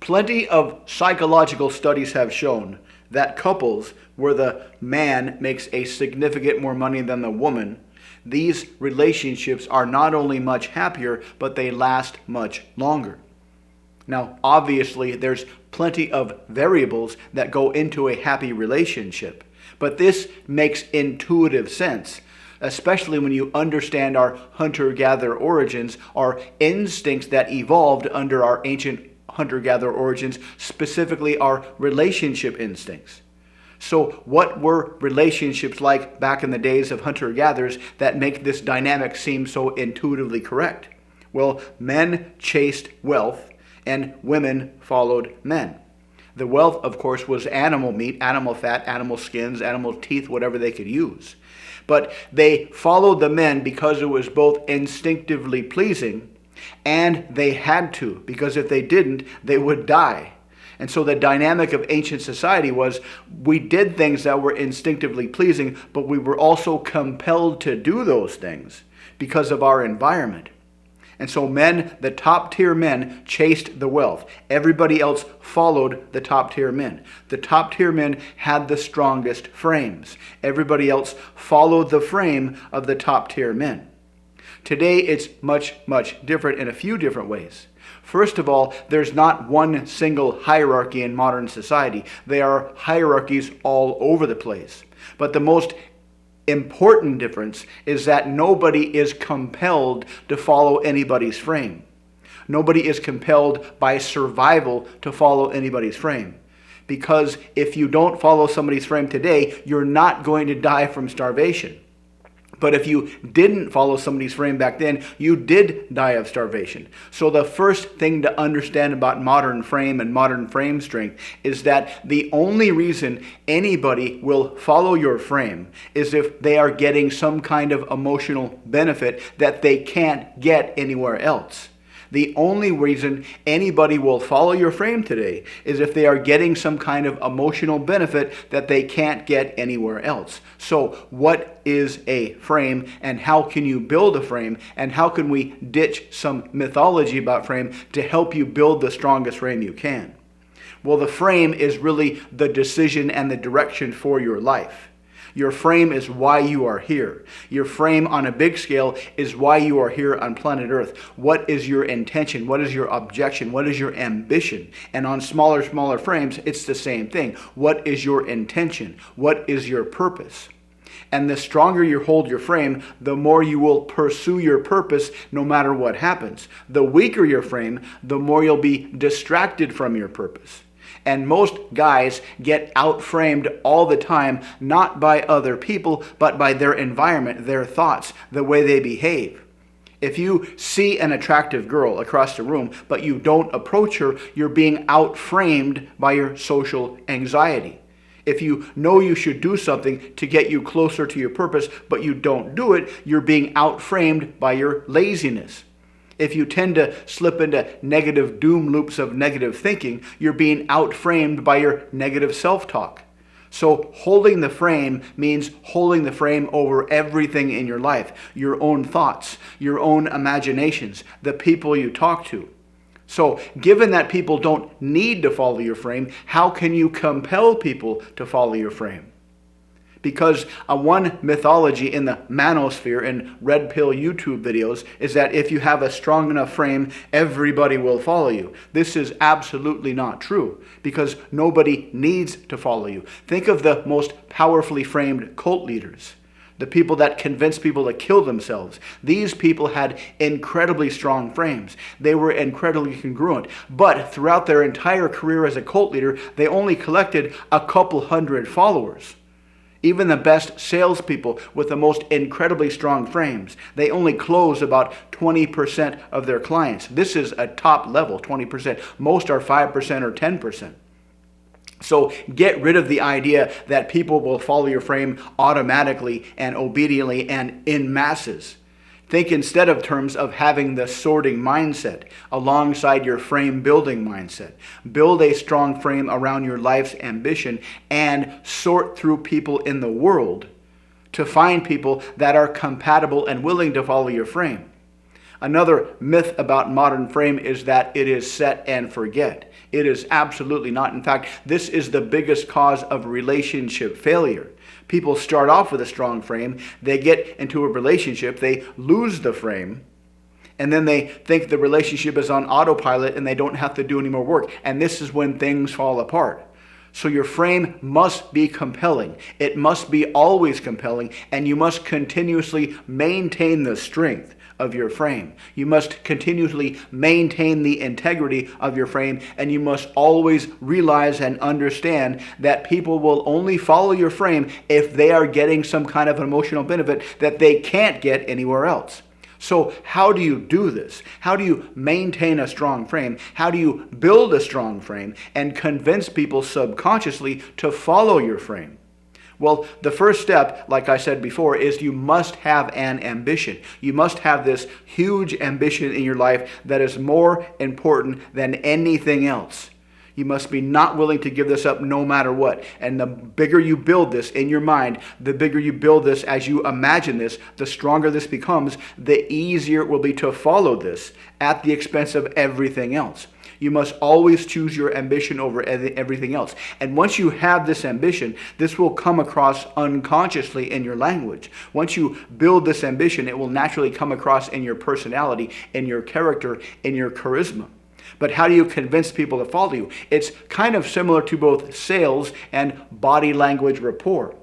Plenty of psychological studies have shown that couples where the man makes a significant more money than the woman, these relationships are not only much happier, but they last much longer. Now, obviously, there's plenty of variables that go into a happy relationship, but this makes intuitive sense, especially when you understand our hunter-gatherer origins, our instincts that evolved under our ancient hunter-gatherer origins, specifically our relationship instincts. So what were relationships like back in the days of hunter-gatherers that make this dynamic seem so intuitively correct? Well, men chased wealth and women followed men. The wealth, of course, was animal meat, animal fat, animal skins, animal teeth, whatever they could use. But they followed the men because it was both instinctively pleasing and they had to, because if they didn't, they would die. And so the dynamic of ancient society was we did things that were instinctively pleasing, but we were also compelled to do those things because of our environment. And so men, the top tier men, chased the wealth. Everybody else followed the top tier men. The top tier men had the strongest frames. Everybody else followed the frame of the top tier men. Today it's much, much different in a few different ways. First of all, there's not one single hierarchy in modern society. There are hierarchies all over the place. But the most important difference is that nobody is compelled to follow anybody's frame. Nobody is compelled by survival to follow anybody's frame. Because if you don't follow somebody's frame today, you're not going to die from starvation. But if you didn't follow somebody's frame back then, you did die of starvation. So the first thing to understand about modern frame and modern frame strength is that the only reason anybody will follow your frame is if they are getting some kind of emotional benefit that they can't get anywhere else. The only reason anybody will follow your frame today is if they are getting some kind of emotional benefit that they can't get anywhere else. So what is a frame, and how can you build a frame, and how can we ditch some mythology about frame to help you build the strongest frame you can? Well, the frame is really the decision and the direction for your life. Your frame is why you are here. Your frame on a big scale is why you are here on planet Earth. What is your intention? What is your objection? What is your ambition? And on smaller frames, it's the same thing. What is your intention? What is your purpose? And the stronger you hold your frame, the more you will pursue your purpose no matter what happens. The weaker your frame, the more you'll be distracted from your purpose. And most guys get out-framed all the time, not by other people, but by their environment, their thoughts, the way they behave. If you see an attractive girl across the room, but you don't approach her, you're being out-framed by your social anxiety. If you know you should do something to get you closer to your purpose, but you don't do it, you're being out-framed by your laziness. If you tend to slip into negative doom loops of negative thinking, you're being out-framed by your negative self-talk. So holding the frame means holding the frame over everything in your life, your own thoughts, your own imaginations, the people you talk to. So given that people don't need to follow your frame, how can you compel people to follow your frame? Because one mythology in the manosphere and red pill YouTube videos is that if you have a strong enough frame, everybody will follow you. This is absolutely not true, because nobody needs to follow you. Think of the most powerfully framed cult leaders, the people that convince people to kill themselves. These people had incredibly strong frames. They were incredibly congruent. But throughout their entire career as a cult leader, they only collected a couple hundred followers. Even the best salespeople with the most incredibly strong frames, they only close about 20% of their clients. This is a top level, 20%. Most are 5% or 10%. So get rid of the idea that people will follow your frame automatically and obediently and in masses. Think instead of terms of having the sorting mindset alongside your frame building mindset. Build a strong frame around your life's ambition and sort through people in the world to find people that are compatible and willing to follow your frame. Another myth about modern frame is that it is set and forget. It is absolutely not. In fact, this is the biggest cause of relationship failure. People start off with a strong frame, they get into a relationship, they lose the frame, and then they think the relationship is on autopilot and they don't have to do any more work. And this is when things fall apart. So your frame must be compelling. It must be always compelling, and you must continuously maintain the strength of your frame. You must continuously maintain the integrity of your frame, and you must always realize and understand that people will only follow your frame if they are getting some kind of emotional benefit that they can't get anywhere else. So how do you do this? How do you maintain a strong frame? How do you build a strong frame and convince people subconsciously to follow your frame? Well, the first step, like I said before, is you must have an ambition. You must have this huge ambition in your life that is more important than anything else. You must be not willing to give this up no matter what. And the bigger you build this in your mind, the bigger you build this as you imagine this, the stronger this becomes, the easier it will be to follow this at the expense of everything else. You must always choose your ambition over everything else. And once you have this ambition, this will come across unconsciously in your language. Once you build this ambition, it will naturally come across in your personality, in your character, in your charisma. But how do you convince people to follow you? It's kind of similar to both sales and body language rapport.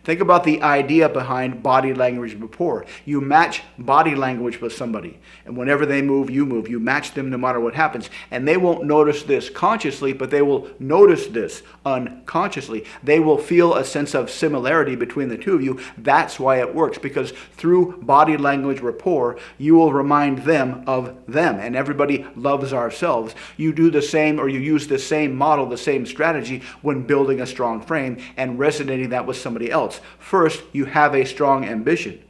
Think about the idea behind body language rapport. You match body language with somebody, and whenever they move. You match them no matter what happens. And they won't notice this consciously, but they will notice this unconsciously. They will feel a sense of similarity between the two of you. That's why it works, because through body language rapport, you will remind them of them. And everybody loves ourselves. You do the same, or you use the same model, the same strategy when building a strong frame and resonating that with somebody else. First, you have a strong ambition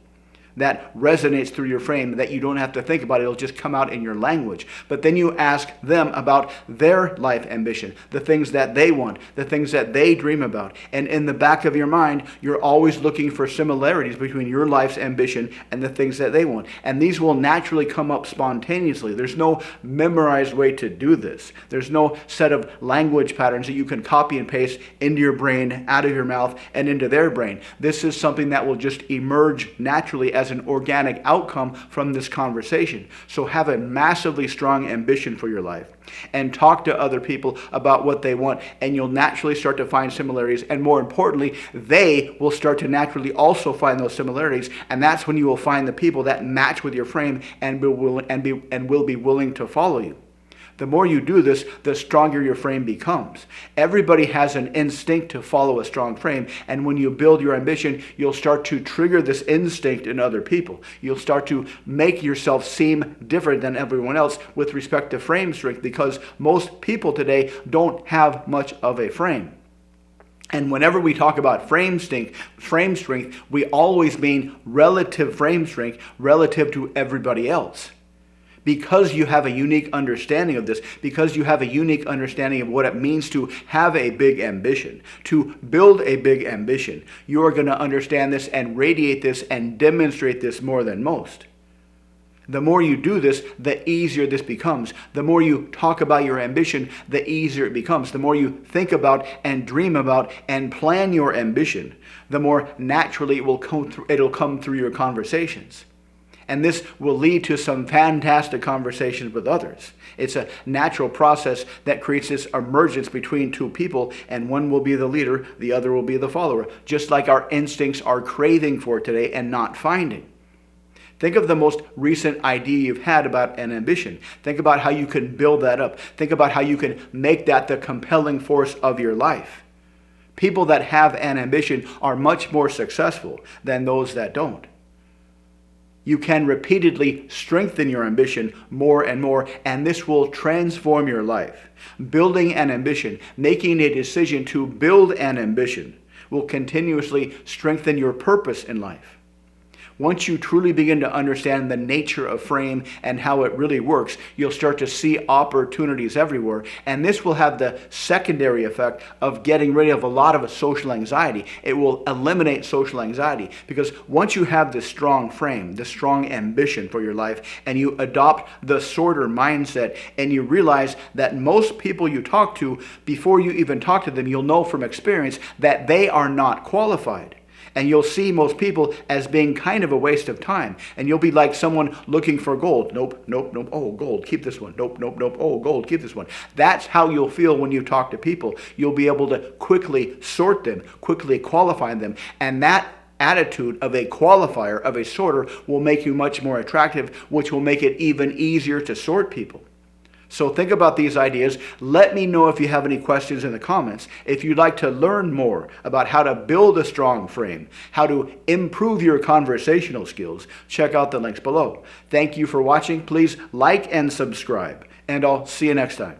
that resonates through your frame, that you don't have to think about it. It'll just come out in your language. But then you ask them about their life ambition, the things that they want, the things that they dream about. And in the back of your mind, you're always looking for similarities between your life's ambition and the things that they want. And these will naturally come up spontaneously. There's no memorized way to do this. There's no set of language patterns that you can copy and paste into your brain, out of your mouth, and into their brain. This is something that will just emerge naturally as an organic outcome from this conversation. So have a massively strong ambition for your life and talk to other people about what they want, and you'll naturally start to find similarities, and more importantly, they will start to naturally also find those similarities, and that's when you will find the people that match with your frame and will be willing to follow you. The more you do this, the stronger your frame becomes. Everybody has an instinct to follow a strong frame, and when you build your ambition, you'll start to trigger this instinct in other people. You'll start to make yourself seem different than everyone else with respect to frame strength, because most people today don't have much of a frame. And whenever we talk about frame strength, we always mean relative frame strength relative to everybody else. Because you have a unique understanding of this, because you have a unique understanding of what it means to have a big ambition, to build a big ambition, you are going to understand this and radiate this and demonstrate this more than most. The more you do this, the easier this becomes. The more you talk about your ambition, the easier it becomes. The more you think about and dream about and plan your ambition, the more naturally it'll come through your conversations. And this will lead to some fantastic conversations with others. It's a natural process that creates this emergence between two people, and one will be the leader, the other will be the follower, just like our instincts are craving for today and not finding. Think of the most recent idea you've had about an ambition. Think about how you can build that up. Think about how you can make that the compelling force of your life. People that have an ambition are much more successful than those that don't. You can repeatedly strengthen your ambition more and more, and this will transform your life. Building an ambition, making a decision to build an ambition, will continuously strengthen your purpose in life. Once you truly begin to understand the nature of frame and how it really works, you'll start to see opportunities everywhere. And this will have the secondary effect of getting rid of a lot of social anxiety. It will eliminate social anxiety, because once you have this strong frame, this strong ambition for your life, and you adopt the sorter mindset, and you realize that most people you talk to, before you even talk to them, you'll know from experience that they are not qualified. And you'll see most people as being kind of a waste of time. And you'll be like someone looking for gold. Nope, nope, nope. Oh, gold, keep this one. Nope, nope, nope. Oh, gold, keep this one. That's how you'll feel when you talk to people. You'll be able to quickly sort them, quickly qualify them. And that attitude of a qualifier, of a sorter, will make you much more attractive, which will make it even easier to sort people. So think about these ideas. Let me know if you have any questions in the comments. If you'd like to learn more about how to build a strong frame, how to improve your conversational skills, check out the links below. Thank you for watching. Please like and subscribe, and I'll see you next time.